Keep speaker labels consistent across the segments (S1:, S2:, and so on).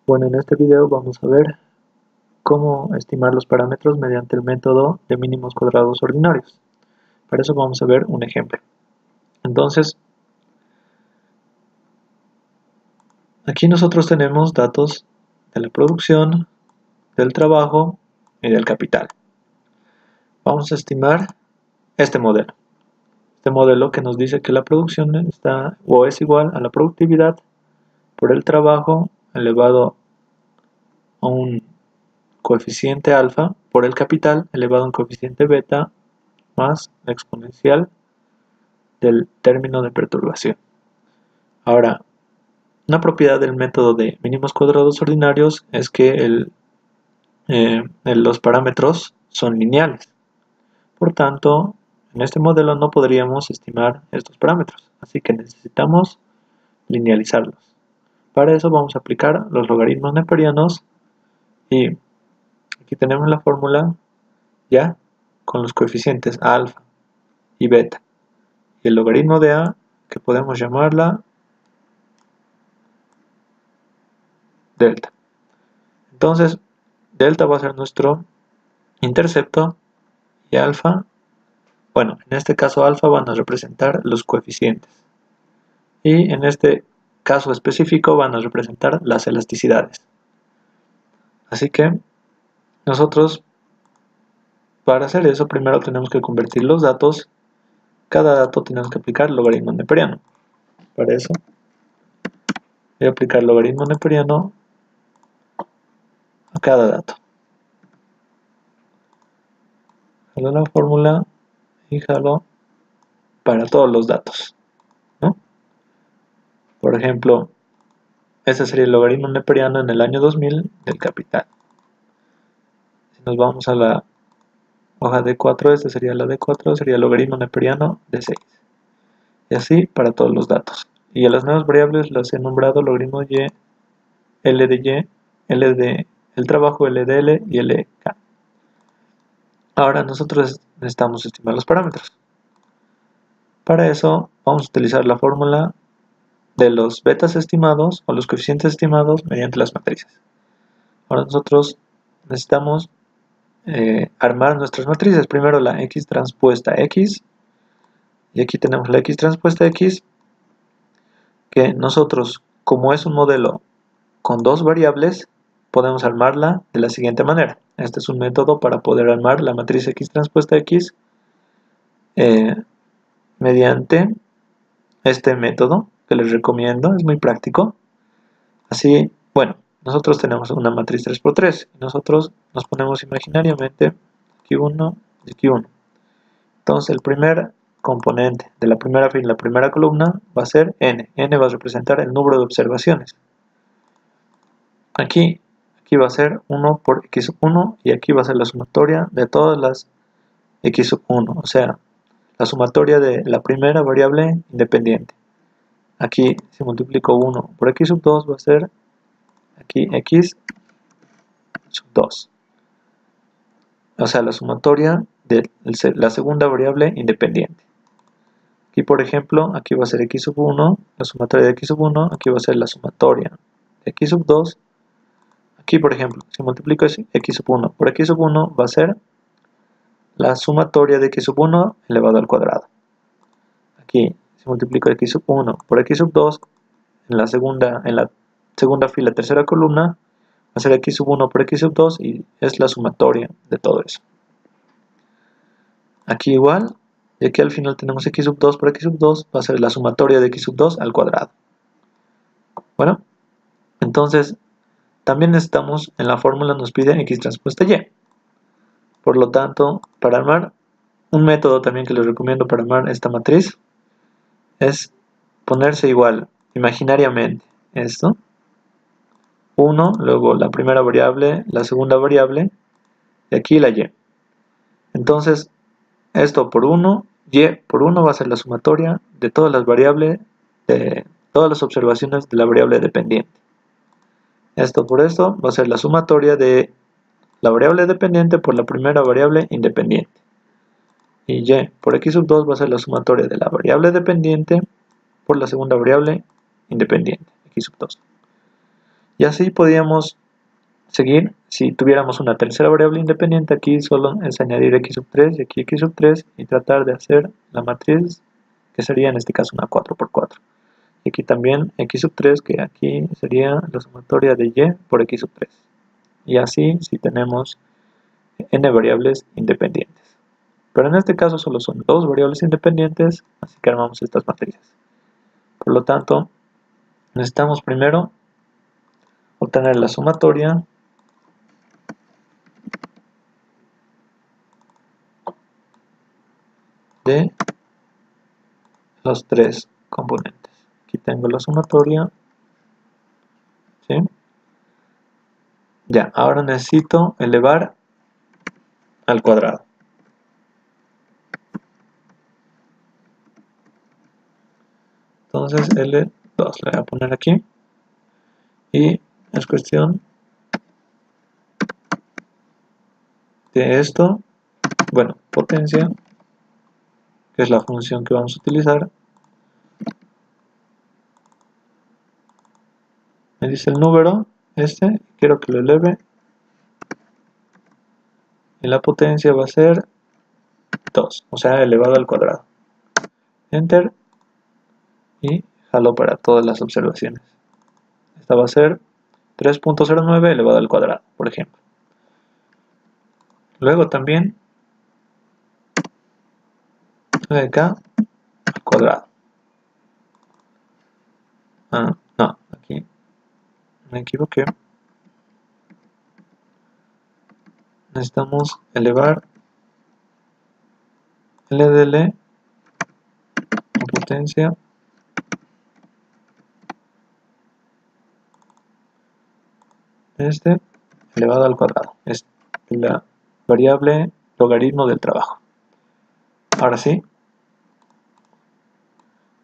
S1: Bueno, en este video vamos a ver cómo estimar los parámetros mediante el método de mínimos cuadrados ordinarios. Para eso vamos a ver un ejemplo. Entonces, aquí nosotros tenemos datos de la producción, del trabajo y del capital. Vamos a estimar este modelo. Este modelo que nos dice que la producción está o es igual a la productividad por el trabajo elevado a un coeficiente alfa por el capital elevado a un coeficiente beta más la exponencial del término de perturbación. Ahora, una propiedad del método de mínimos cuadrados ordinarios es que los parámetros son lineales. Por tanto, en este modelo no podríamos estimar estos parámetros, así que necesitamos linealizarlos. Para eso vamos a aplicar los logaritmos neperianos y aquí tenemos la fórmula ya con los coeficientes alfa y beta y el logaritmo de a que podemos llamarla delta. Entonces delta va a ser nuestro intercepto y alfa, bueno, en este caso alfa van a representar los coeficientes y en este caso específico van a representar las elasticidades. Así que nosotros para hacer eso primero tenemos que convertir los datos. Cada dato tenemos que aplicar logaritmo neperiano. Para eso voy a aplicar logaritmo neperiano a cada dato. Jalo la fórmula y jalo para todos los datos, ¿no? Por ejemplo, este sería el logaritmo neperiano en el año 2000 del capital. Si nos vamos a la hoja D4, este sería la D4, sería el logaritmo neperiano de 6. Y así para todos los datos. Y a las nuevas variables las he nombrado logaritmo y, L de y, L de el trabajo, L de L y L de K. Ahora nosotros necesitamos estimar los parámetros. Para eso vamos a utilizar la fórmula de los betas estimados o los coeficientes estimados mediante las matrices. Ahora nosotros necesitamos armar nuestras matrices. Primero la X transpuesta X. Y aquí tenemos la X transpuesta X. Que nosotros, como es un modelo con dos variables, podemos armarla de la siguiente manera. Este es un método para poder armar la matriz X transpuesta X mediante este método que les recomiendo, es muy práctico. Así, bueno, nosotros tenemos una matriz 3×3 y nosotros nos ponemos imaginariamente aquí 1 y aquí 1. Entonces el primer componente de la primera fila, la primera columna va a ser n. N va a representar el número de observaciones. Aquí va a ser 1 por x1 y aquí va a ser la sumatoria de todas las x1, o sea, la sumatoria de la primera variable independiente. Aquí si multiplico 1 por x2 va a ser aquí x2, o sea, la sumatoria de la segunda variable independiente. Aquí por ejemplo, aquí va a ser x1, la sumatoria de x1, aquí va a ser la sumatoria de x2. Aquí por ejemplo, si multiplico x1 por x1 va a ser la sumatoria de x1 elevado al cuadrado. Aquí si multiplico x1 por x2 en la segunda fila, tercera columna, va a ser x1 por x2 y es la sumatoria de todo eso. Aquí igual, y aquí al final tenemos x2 por x2, va a ser la sumatoria de x2 al cuadrado. Bueno, entonces también necesitamos, en la fórmula nos pide x transpuesta y. Por lo tanto, para armar un método también que les recomiendo para armar esta matriz es ponerse igual imaginariamente esto, 1, luego la primera variable, la segunda variable y aquí la y. Entonces esto por 1, y por 1 va a ser la sumatoria de todas las variables, de todas las observaciones de la variable dependiente. Esto por esto va a ser la sumatoria de la variable dependiente por la primera variable independiente. Y y por x2 va a ser la sumatoria de la variable dependiente por la segunda variable independiente, x2. Y así podíamos seguir. Si tuviéramos una tercera variable independiente, aquí solo es añadir x sub 3 y aquí x sub 3 y tratar de hacer la matriz, que sería en este caso una 4×4. Y aquí también x sub 3, que aquí sería la sumatoria de y por x sub 3. Y así si tenemos n variables independientes. Pero en este caso solo son dos variables independientes, así que armamos estas matrices. Por lo tanto, necesitamos primero obtener la sumatoria de los tres componentes. Aquí tengo la sumatoria. ¿Sí? Ya, ahora necesito elevar al cuadrado. Entonces L2 le voy a poner aquí. Y es cuestión de esto. Bueno, potencia, que es la función que vamos a utilizar. Me dice el número, quiero que lo eleve. Y la potencia va a ser 2, o sea, elevado al cuadrado. Enter. Y jalo para todas las observaciones. Esta va a ser 3.09 elevado al cuadrado, por ejemplo. Luego también de acá al cuadrado. No, aquí me equivoqué. Necesitamos elevar LDL a potencia elevado al cuadrado. Es la variable logaritmo del trabajo. Ahora sí.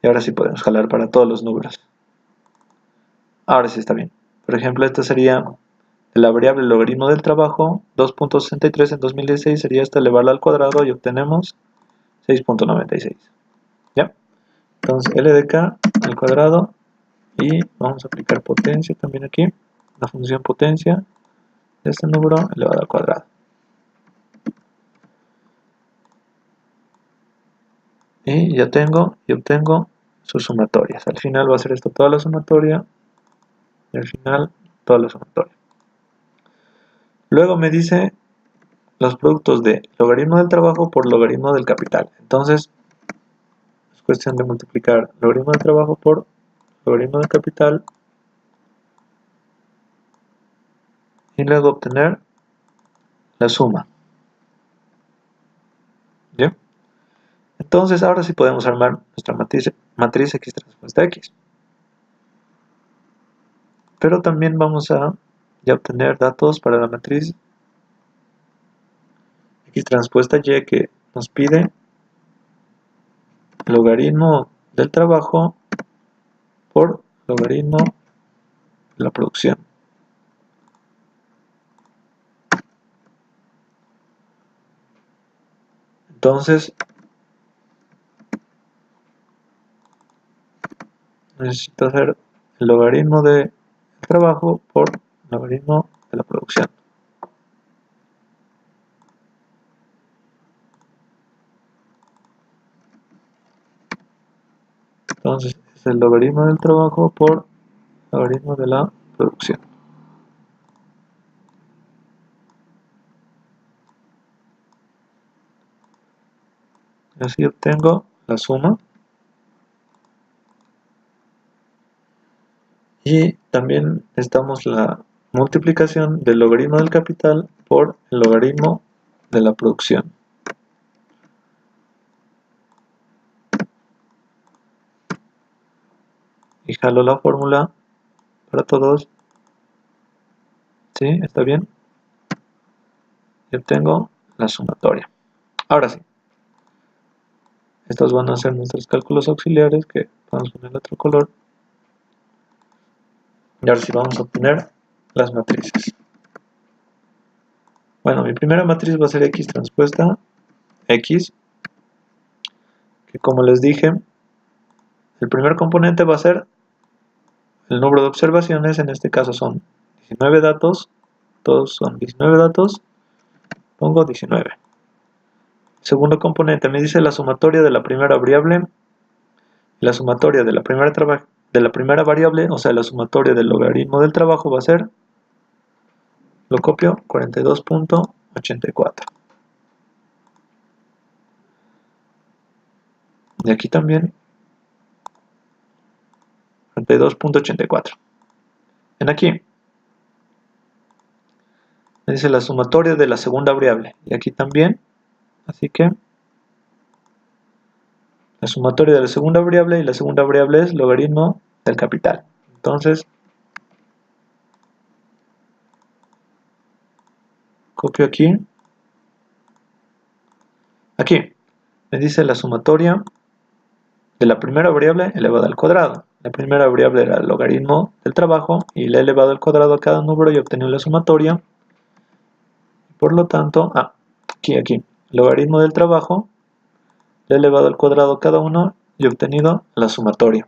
S1: Y ahora sí podemos jalar para todos los números. Ahora sí está bien. Por ejemplo, esta sería la variable logaritmo del trabajo. 2.63 en 2016 sería esta, elevarla al cuadrado y obtenemos 6.96. ¿Ya? Entonces L de K al cuadrado. Y vamos a aplicar potencia también aquí. La función potencia de este número elevado al cuadrado. Y ya tengo y obtengo sus sumatorias. Al final va a ser esto toda la sumatoria. Y al final toda la sumatoria. Luego me dice los productos de logaritmo del trabajo por logaritmo del capital. Entonces es cuestión de multiplicar logaritmo del trabajo por logaritmo del capital. Y luego obtener la suma. ¿Bien? Entonces ahora sí podemos armar nuestra matriz X transpuesta X. Pero también vamos a ya obtener datos para la matriz X transpuesta Y, que nos pide logaritmo del trabajo por logaritmo de la producción. Entonces necesito hacer el logaritmo del trabajo por logaritmo de la producción. Entonces es el logaritmo del trabajo por logaritmo de la producción. Así obtengo la suma. Y también necesitamos la multiplicación del logaritmo del capital por el logaritmo de la producción. Y jalo la fórmula para todos. ¿Sí? ¿Está bien? Y obtengo la sumatoria. Ahora sí. Estos van a ser nuestros cálculos auxiliares, que vamos a poner otro color. Y ahora sí vamos a obtener las matrices. Bueno, mi primera matriz va a ser X transpuesta X, que como les dije, el primer componente va a ser el número de observaciones, en este caso son 19 datos, todos son 19 datos, pongo 19. Segundo componente me dice la sumatoria de la primera variable, la sumatoria de la primera variable, o sea, la sumatoria del logaritmo del trabajo va a ser, lo copio, 42.84. Y aquí también 42.84. En aquí me dice la sumatoria de la segunda variable, y aquí también, así que la sumatoria de la segunda variable, y la segunda variable es logaritmo del capital. Entonces copio aquí me dice la sumatoria de la primera variable elevada al cuadrado. La primera variable era el logaritmo del trabajo y le he elevado al cuadrado a cada número y he obtenido la sumatoria. Por lo tanto, aquí, logaritmo del trabajo, le he elevado al cuadrado a cada uno y he obtenido la sumatoria.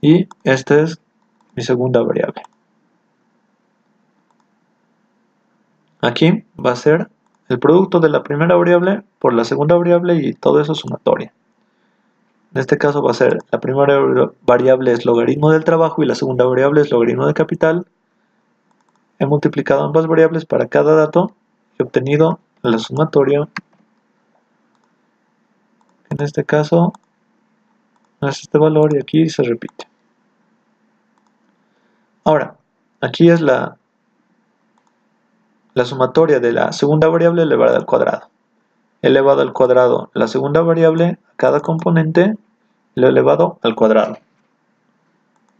S1: Y esta es mi segunda variable. Aquí va a ser el producto de la primera variable por la segunda variable y todo eso sumatoria. En este caso va a ser la primera variable es logaritmo del trabajo y la segunda variable es logaritmo del capital. He multiplicado ambas variables para cada dato y he obtenido la sumatoria. En este caso es este valor y aquí se repite. Ahora, aquí es la sumatoria de la segunda variable elevada al cuadrado. He elevado al cuadrado la segunda variable a cada componente, lo he elevado al cuadrado.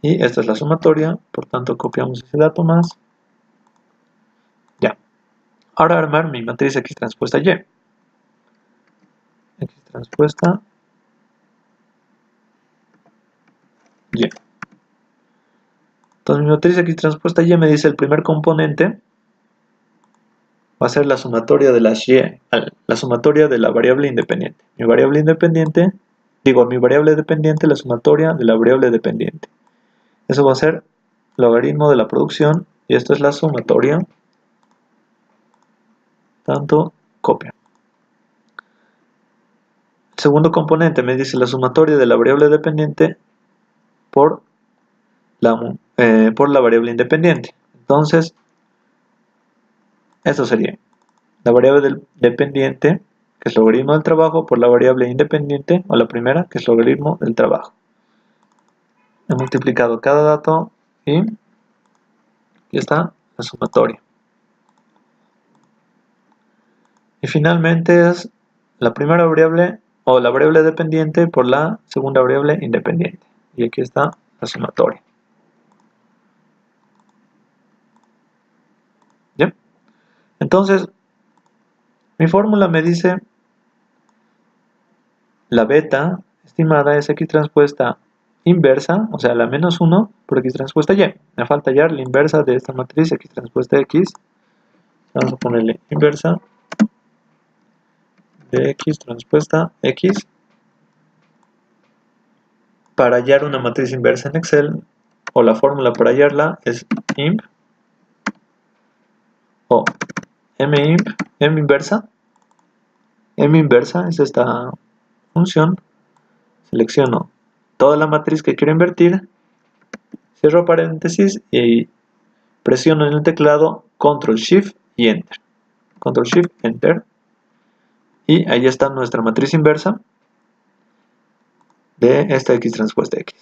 S1: Y esta es la sumatoria, por tanto copiamos ese dato más. Ya. Ahora armar mi matriz X transpuesta Y. X transpuesta Y. Entonces mi matriz X transpuesta Y me dice el primer componente va a ser la sumatoria de las Y, la sumatoria de la variable independiente. Mi variable independiente, mi variable dependiente, la sumatoria de la variable dependiente. Eso va a ser logaritmo de la producción y esto es la sumatoria. Tanto copia. El segundo componente me dice la sumatoria de la variable dependiente por la variable independiente. Entonces, esto sería la variable dependiente, que es logaritmo del trabajo, por la variable independiente, o la primera, que es logaritmo del trabajo. He multiplicado cada dato y aquí está la sumatoria. Y finalmente es la primera variable o la variable dependiente por la segunda variable independiente. Y aquí está la sumatoria. ¿Bien? Entonces, mi fórmula me dice la beta estimada es X transpuesta inversa, o sea, la menos 1 por X transpuesta Y. Me falta hallar la inversa de esta matriz X transpuesta X. Vamos a ponerle inversa de X transpuesta X. Para hallar una matriz inversa en Excel, o la fórmula para hallarla es imp o minversa. minversa es esta función. Selecciono toda la matriz que quiero invertir, cierro paréntesis y presiono en el teclado Control Shift y Enter. Control Shift Enter. Y ahí está nuestra matriz inversa de esta X transpuesta X.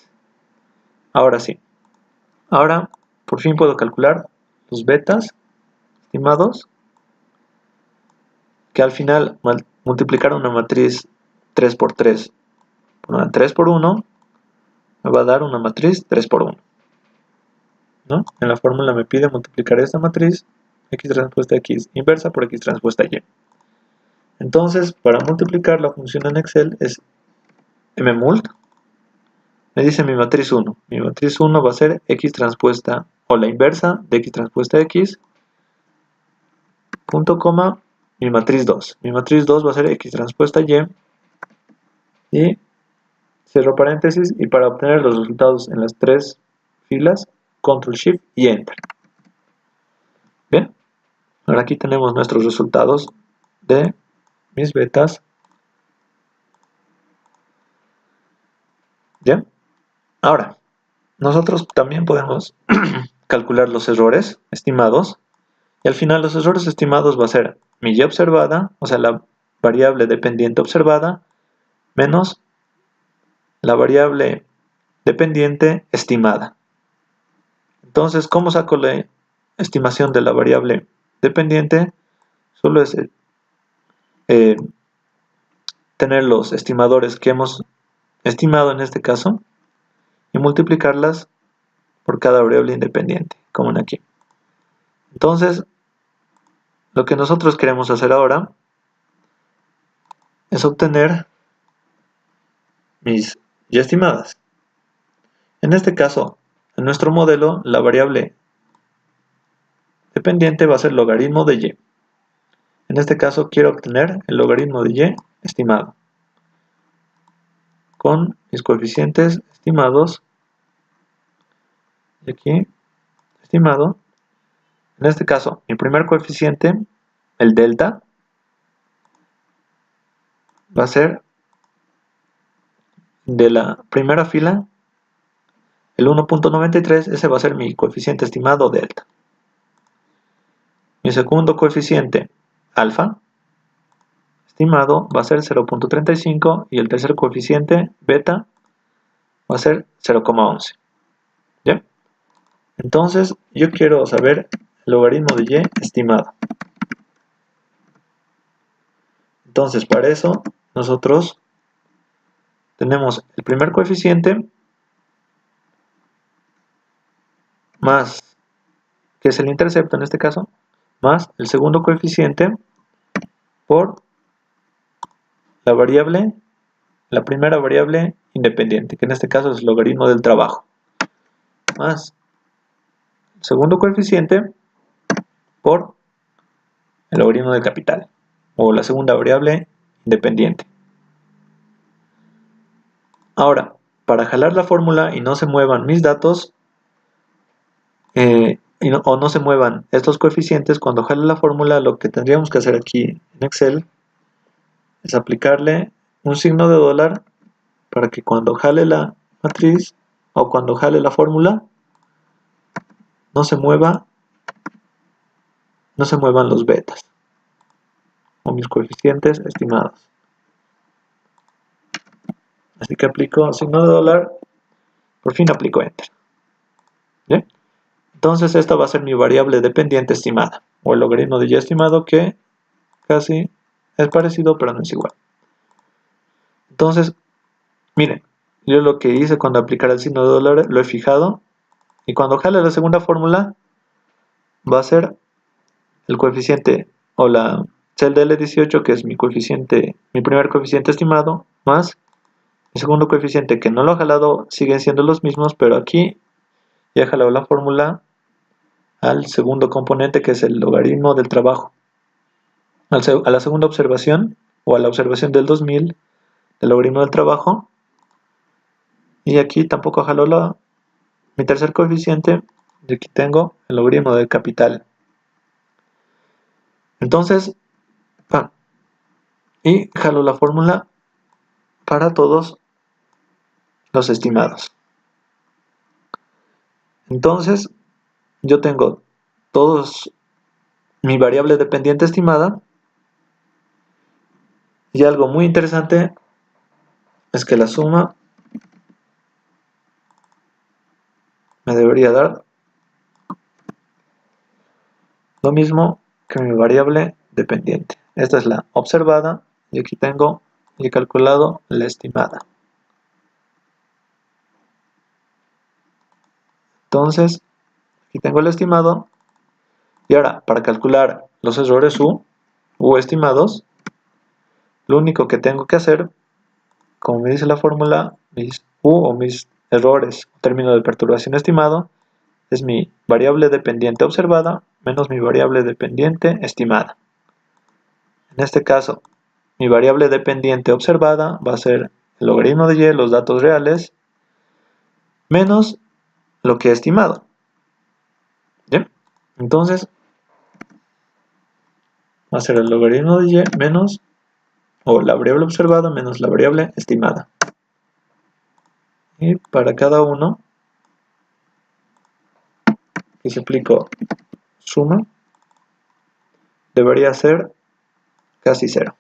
S1: Ahora sí. Ahora por fin puedo calcular los betas estimados, que al final multiplicar una matriz 3 por 3 por una 3 por 1 me va a dar una matriz 3 por 1. ¿No? En la fórmula me pide multiplicar esta matriz X transpuesta X inversa por X transpuesta Y. Entonces, para multiplicar la función en Excel es mmult. Me dice mi matriz 1. Mi matriz 1 va a ser X transpuesta, o la inversa de X transpuesta X, punto coma, mi matriz 2. Mi matriz 2 va a ser X transpuesta Y, y cierro paréntesis, y para obtener los resultados en las tres filas, Control Shift y Enter. Bien, ahora aquí tenemos nuestros resultados de mis betas. Bien, ahora nosotros también podemos calcular los errores estimados, y al final los errores estimados va a ser mi y observada, o sea la variable dependiente observada, menos la variable dependiente estimada. Entonces, ¿cómo saco la estimación de la variable dependiente? Solo es tener los estimadores que hemos estimado en este caso y multiplicarlas por cada variable independiente, como en aquí. Entonces, lo que nosotros queremos hacer ahora es obtener mis y estimadas. En este caso, en nuestro modelo, la variable dependiente va a ser logaritmo de y. En este caso, quiero obtener el logaritmo de y estimado con mis coeficientes estimados. Y aquí, estimado. En este caso, mi primer coeficiente, el delta, va a ser de la primera fila, el 1.93, ese va a ser mi coeficiente estimado delta. Mi segundo coeficiente, alfa, estimado, va a ser 0.35 y el tercer coeficiente, beta, va a ser 0.11. ¿Ya? Entonces, yo quiero saber el logaritmo de y estimado. Entonces, para eso, nosotros tenemos el primer coeficiente más, que es el intercepto en este caso, más el segundo coeficiente por la variable, la primera variable independiente, que en este caso es el logaritmo del trabajo, más el segundo coeficiente por el logaritmo del capital, o la segunda variable independiente. Ahora, para jalar la fórmula y no se muevan mis datos, o no se muevan estos coeficientes, cuando jale la fórmula, lo que tendríamos que hacer aquí en Excel es aplicarle un signo de dólar para que cuando jale la matriz o cuando jale la fórmula no se muevan los betas o mis coeficientes estimados. Así que aplico signo de dólar, por fin aplico Enter. ¿Bien? Entonces esta va a ser mi variable dependiente estimada, o el logaritmo de y estimado, que casi es parecido pero no es igual. Entonces, miren, yo lo que hice cuando aplicara el signo de dólar lo he fijado, y cuando jale la segunda fórmula va a ser el coeficiente o la celda L18, que es mi coeficiente, mi primer coeficiente estimado, más el segundo coeficiente, que no lo he jalado, siguen siendo los mismos, pero aquí ya he jalado la fórmula al segundo componente, que es el logaritmo del trabajo, a la segunda observación, o a la observación del 2000, el logaritmo del trabajo, y aquí tampoco jalo mi tercer coeficiente, y aquí tengo el logaritmo del capital. Entonces, y jalo la fórmula para todos los estimados. Entonces, yo tengo todos mi variable dependiente estimada, y algo muy interesante es que la suma me debería dar lo mismo que mi variable dependiente. Esta es la observada y aquí tengo y he calculado la estimada. Entonces, aquí tengo el estimado, y ahora para calcular los errores u estimados, lo único que tengo que hacer, como me dice la fórmula, mis u o mis errores, término de perturbación estimado, es mi variable dependiente observada menos mi variable dependiente estimada. En este caso, mi variable dependiente observada va a ser el logaritmo de y, los datos reales, menos lo que he estimado. ¿Bien? Entonces, va a ser el logaritmo de y menos, o la variable observada menos la variable estimada. Y para cada uno, que si aplico suma, debería ser casi 0.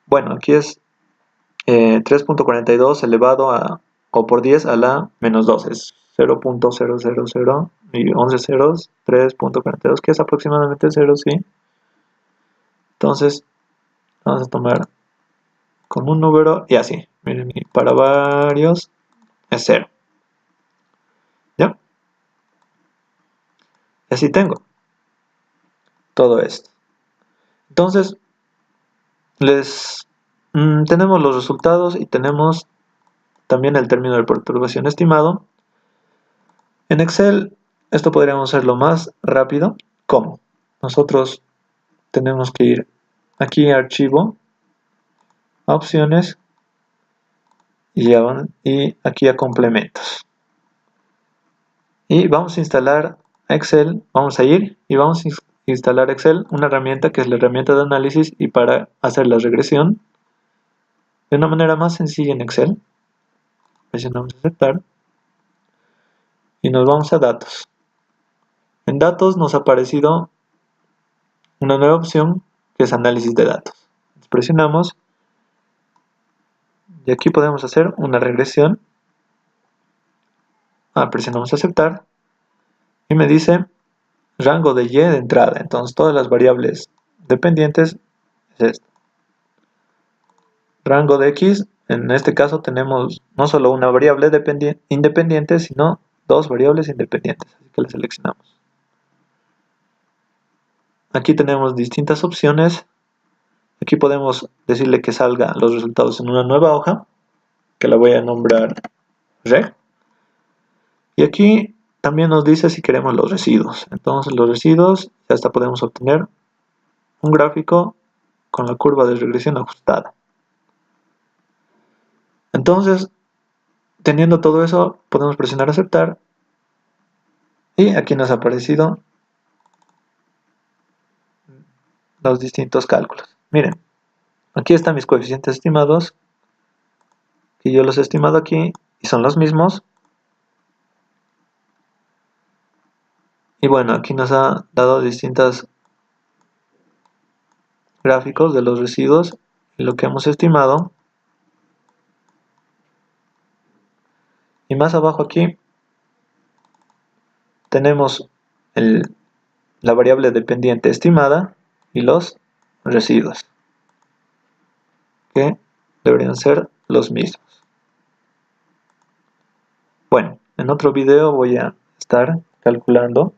S1: Bueno, aquí es 3.42 elevado a, o por 10 a la menos 2, es 0.000 y 11 ceros, 3.42, que es aproximadamente 0, ¿sí? Entonces, vamos a tomar con un número y así, miren, y para varios es 0. ¿Ya? Y así tengo todo esto. Entonces, tenemos los resultados y tenemos también el término de perturbación estimado. En Excel esto podríamos hacerlo más rápido. ¿Cómo? Nosotros tenemos que ir aquí a archivo, a opciones y aquí a complementos. Y vamos a instalar Excel, vamos a ir y vamos a instalar Excel, una herramienta que es la herramienta de análisis y para hacer la regresión de una manera más sencilla en Excel. Presionamos aceptar y nos vamos a datos. En datos nos ha aparecido una nueva opción que es análisis de datos. Presionamos y aquí podemos hacer una regresión. Presionamos aceptar y me dice rango de y de entrada. Entonces todas las variables dependientes es esto. Rango de x, en este caso tenemos no solo una variable independiente, sino dos variables independientes. Así que la seleccionamos. Aquí tenemos distintas opciones. Aquí podemos decirle que salga los resultados en una nueva hoja, que la voy a nombrar reg. Y aquí también nos dice si queremos los residuos. Entonces los residuos, ya hasta podemos obtener un gráfico con la curva de regresión ajustada. Entonces, teniendo todo eso, podemos presionar aceptar. Y aquí nos ha aparecido los distintos cálculos. Miren, aquí están mis coeficientes estimados, que yo los he estimado aquí y son los mismos. Y bueno, aquí nos ha dado distintos gráficos de los residuos y lo que hemos estimado. Y más abajo aquí tenemos la variable dependiente estimada y los residuos, que deberían ser los mismos. Bueno, en otro video voy a estar calculando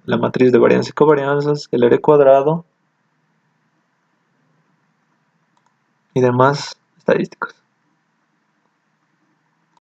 S1: la matriz de varianza y covarianzas, el R cuadrado y demás estadísticos.